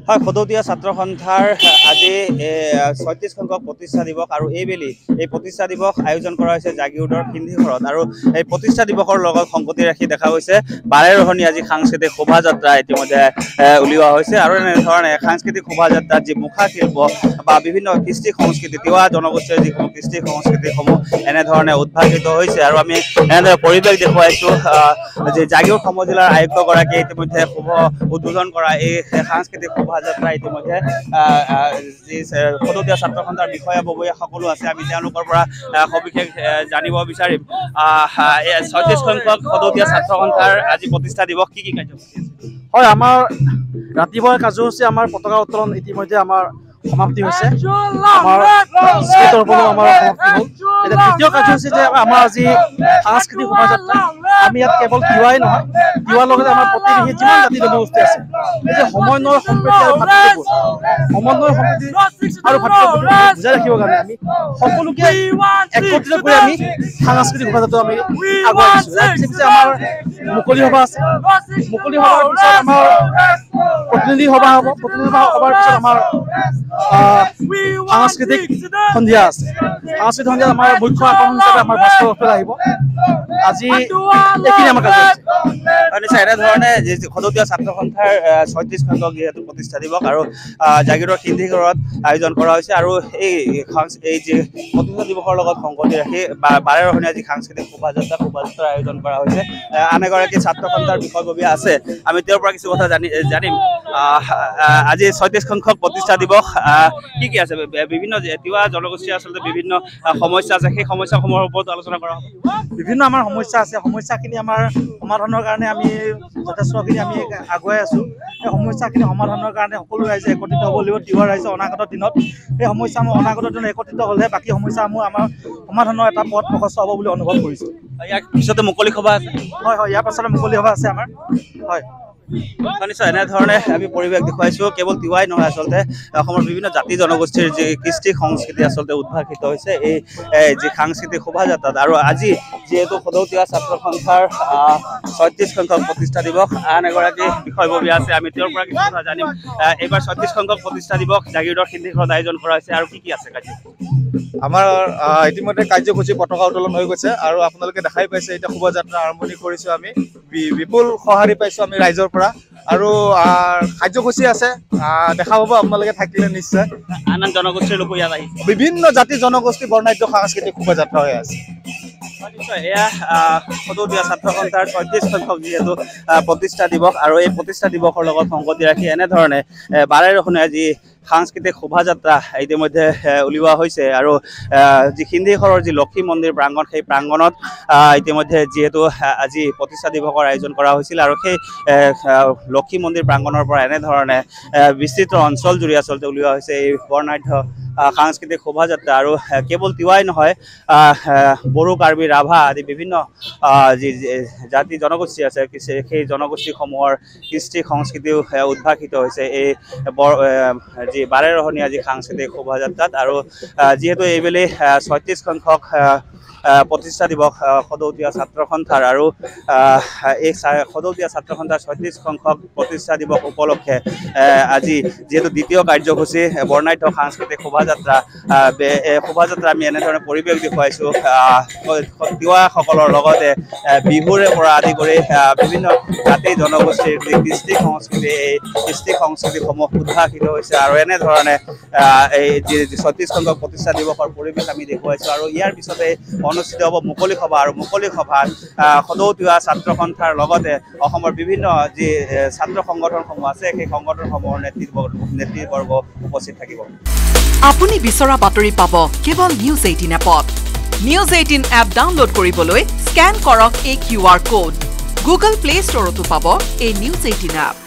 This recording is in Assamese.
হয় সদৌতিয়া ছাত্ৰ সন্থাৰ আজি ৩৬ সংখ্যক প্ৰতিষ্ঠা দিৱস আৰু এইবেলি এই প্ৰতিষ্ঠা দিৱস আয়োজন কৰা হৈছে জাগিৰোডৰ সিন্ধিঘৰত আৰু এই প্ৰতিষ্ঠা দিৱসৰ লগত সংগতি ৰাখি দেখা গৈছে বাৰেৰহণী আজি সাংস্কৃতিক শোভাযাত্ৰা ইতিমধ্যে উলিওৱা হৈছে আৰু এনেধৰণে সাংস্কৃতিক শোভাযাত্ৰাত যি মুখা শিল্প বা বিভিন্ন কৃষ্টি সংস্কৃতি তিৱা জনগোষ্ঠীৰ যিসমূহ কৃষ্টি সংস্কৃতিসমূহ এনেধৰণে উদ্ভাসিত হৈছে আৰু আমি এনেদৰে পৰিৱেশ দেখুৱাইছোঁ যে জাগিৰোড সমজিলাৰ আয়ুক্তগৰাকীয়ে ইতিমধ্যে শুভ উদ্বোধন কৰা এই সাংস্কৃতিক শোভাযাত্ৰা ইতিমধ্যে যি সদৌতিয়া ছাত্ৰ সন্থাৰ বিষয়াববীয়া সকলো আছে আমি তেওঁলোকৰ পৰা সবিশেষ জানিব বিচাৰিম ৩৬ সংখ্যক সদৌতিয়া ছাত্ৰ সন্থাৰ আজি প্ৰতিষ্ঠা দিৱস কি কাৰ্যসূচী হয় আমাৰ ৰাতিপুৱাৰ কাৰ্যসূচী আমাৰ পতাকা উত্তোলন ইতিমধ্যে আমাৰ সমাপ্তি হৈছে আমাৰ স্কেটৰ ওপৰত আমাৰ সমাপ্তি হ'ল এতিয়া দ্বিতীয় কাৰ্যসূচী যে আমাৰ আজি সাংস্কৃতিক শোভাযাত্ৰা আমি ইয়াত কেৱল তিৱাই নহয় তিৱাৰ লগতে আমাৰ প্ৰতিবেশী যিমান জাতি জনগোষ্ঠী আছে এই যে সমন্বয় সম্প্ৰীতি আৰু ভাতৃত্ববোধ সমন্বয় সম্প্ৰীতি আৰু ভাতৃত্ববোধ বুজাই ৰাখিবৰ কাৰণে আমি সকলোকে একত্ৰিত কৰি আমি সাংস্কৃতিক শোভাযাত্ৰা আমি আগুৱাই আছোঁ ইয়াৰ পিছে আমাৰ মুকলি সভা আছে মুকলি সভাৰ পিছত আমাৰ প্ৰতিনিধি সভা হ'ব প্ৰতিনিধি সভাৰ পিছত আমাৰ সাংস্কৃতিক সন্ধিয়া আছে সাংস্কৃতিক সন্ধিয়া আমাৰ মুখ্য আকৰ্ষণ হিচাপে আমাৰ ভাস্কৰ আহিব আজি এইখিনি আমাৰ নিশ্চয় এনেধৰণে সদৌতিয়া ছাত্ৰ সন্থাৰ ৩৬ সংখ্যক যিহেতু প্ৰতিষ্ঠা দিৱস আৰু জাগিৰোডৰ সিন্ধিঘৰত আয়োজন কৰা হৈছে আৰু এই যি প্ৰতিষ্ঠা দিৱসৰ লগত সংগতি ৰাখি বাৰেৰহণী আজি সাংস্কৃতিক শোভাযাত্ৰাৰ আয়োজন কৰা হৈছে আন এগৰাকী ছাত্ৰ সন্থাৰ বিষয়ববীয়া আছে আমি তেওঁৰ পৰা কিছু কথা জানিম আজি ৩৬ সংখ্যক প্ৰতিষ্ঠা দিৱস কি আছে বিভিন্ন তিৱা জনগোষ্ঠীৰ আচলতে বিভিন্ন সমস্যা আছে সেই সমস্যাসমূহৰ ওপৰত আলোচনা কৰা হ'ব বিভিন্ন আমাৰ সমস্যা আছে সমস্যাখিনি আমাৰ সমাধানৰ কাৰণে আমি যথেষ্টখিনি আমি আগুৱাই আছোঁ সেই সমস্যাখিনি সমাধানৰ কাৰণে সকলো ৰাইজে একত্ৰিত হ'ব লাগিব তিৱা ৰাইজে অনাগত দিনত সেই সমস্যাসমূহ অনাগত দিনত একত্ৰিত হ'লেহে বাকী সমস্যাসমূহ আমাৰ সমাধানৰ এটা পথ প্ৰশস্ত হ'ব বুলি অনুভৱ কৰিছোঁ ইয়াৰ পিছতে মুকলি সভা আছে হয় হয় ইয়াৰ পাছতে মুকলি সভা আছে আমাৰ হয় নিশ্চয় এনেধৰণে আমি পৰিৱেশ দেখুৱাইছোঁ কেৱল তিৱাই নহয় আচলতে অসমৰ বিভিন্ন জাতি জনগোষ্ঠীৰ যি কৃষ্টি সংস্কৃতি আচলতে উদ্ভাসিত হৈছে এই যি সাংস্কৃতিক শোভাযাত্ৰাত আৰু আজি যিহেতু সদৌতিয়া ছাত্ৰ সন্থাৰ ৩৬ সংখ্যক প্ৰতিষ্ঠা দিৱস আন এগৰাকী বিষয়ববীয়া আছে আমি তেওঁৰ পৰা কিছু কথা জানিম এইবাৰ ৩৬ সংখ্যক প্ৰতিষ্ঠা দিৱস জাগিৰোডৰ সিন্ধিঘৰত আয়োজন কৰা হৈছে আৰু কি আছে কাৰ্যসূচী আমাৰ ইতিমধ্যে কাৰ্যসূচী পতাকা উত্তোলন হৈ গৈছে আৰু আপোনালোকে দেখাই পাইছে এতিয়া শোভাযাত্ৰা আৰম্ভণি কৰিছোঁ আমি বিপুল সঁহাৰি পাইছোঁ আমি ৰাইজৰ পৰা আৰু কাৰ্যসূচী আছে দেখা পাব আপোনালোকে থাকিলে নিশ্চয় আন জনগোষ্ঠীৰ লোক ইয়াত আহিছে বিভিন্ন জাতি জনগোষ্ঠী বৰ্ণাঢ্য সাংস্কৃতিক শোভাযাত্ৰা হৈ আছে এয়া সদৌতিয়া ছাত্ৰ সন্থাৰ ৩৬ সংখ্যক যিহেতু প্ৰতিষ্ঠা দিৱস আৰু এই প্ৰতিষ্ঠা দিৱসৰ লগত সংগতি ৰাখি এনেধৰণে বাৰেৰহণী আজি সাংস্কৃতিক শোভাযাত্ৰা ইতিমধ্যে উলিওৱা হৈছে আৰু যি সিন্ধিঘৰৰ যি লক্ষী মন্দিৰ প্ৰাংগণ সেই প্ৰাংগণত ইতিমধ্যে যিহেতু আজি প্ৰতিষ্ঠা দিৱসৰ আয়োজন কৰা হৈছিল আৰু সেই লক্ষী মন্দিৰ প্ৰাংগণৰ পৰা এনেধৰণে বিস্তৃত অঞ্চল জুৰি আচলতে উলিওৱা হৈছে এই বৰ্ণাঢ্য সাংস্কৃতিক শোভাযাত্ৰা আৰু কেৱল তিৱাই নহয় বড়ো কাৰ্বি ৰাভা আদি বিভিন্ন যি জাতি জনগোষ্ঠী আছে সেই জনগোষ্ঠীসমূহৰ কৃষ্টি সংস্কৃতিও উদ্ভাসিত হৈছে এই যি বাৰেৰহণী আজি সাংস্কৃতিক শোভাযাত্ৰাত আৰু যিহেতু এইবেলি ৩৬ সংখ্যক প্ৰতিষ্ঠা দিৱস সদৌতিয়া ছাত্ৰ সন্থাৰ আৰু এই সদৌতিয়া ছাত্ৰ সন্থাৰ ৩৬ সংখ্যক প্ৰতিষ্ঠা দিৱস উপলক্ষে আজি যিহেতু দ্বিতীয় কাৰ্যসূচী বৰ্ণাঢ্য সাংস্কৃতিক শোভাযাত্ৰা শোভাযাত্ৰা আমি এনেধৰণে পৰিৱেশ দেখুৱাইছোঁ তিৱাসকলৰ লগতে বিহুৰে পৰা আদি কৰি বিভিন্ন জাতি জনগোষ্ঠীৰ যি কৃষ্টি সংস্কৃতি এই কৃষ্টি সংস্কৃতিসমূহ উদ্ভাসিত হৈছে আৰু এনেধৰণে এই যি ৩৬ সংখ্যক প্ৰতিষ্ঠা দিৱসৰ পৰিৱেশ আমি দেখুৱাইছোঁ আৰু ইয়াৰ পিছতে অনুষ্ঠিত হ'ব মুকলি সভা আৰু মুকলি সভাত সদৌতিয়া ছাত্ৰ সন্থাৰ লগতে অসমৰ বিভিন্ন যি ছাত্ৰ সংগঠনসমূহ আছে সেই সংগঠনসমূহৰ নেতৃবৰ্গ উপস্থিত থাকিব আপুনি বিচৰা বাতৰি পাব কেৱল নিউজ 18 এপত নিউজ 18 এপ ডাউনলোড কৰিবলৈ স্কেন কৰক এই QR কোড গুগল প্লে ষ্টৰতো পাব এই নিউজ 18 এপ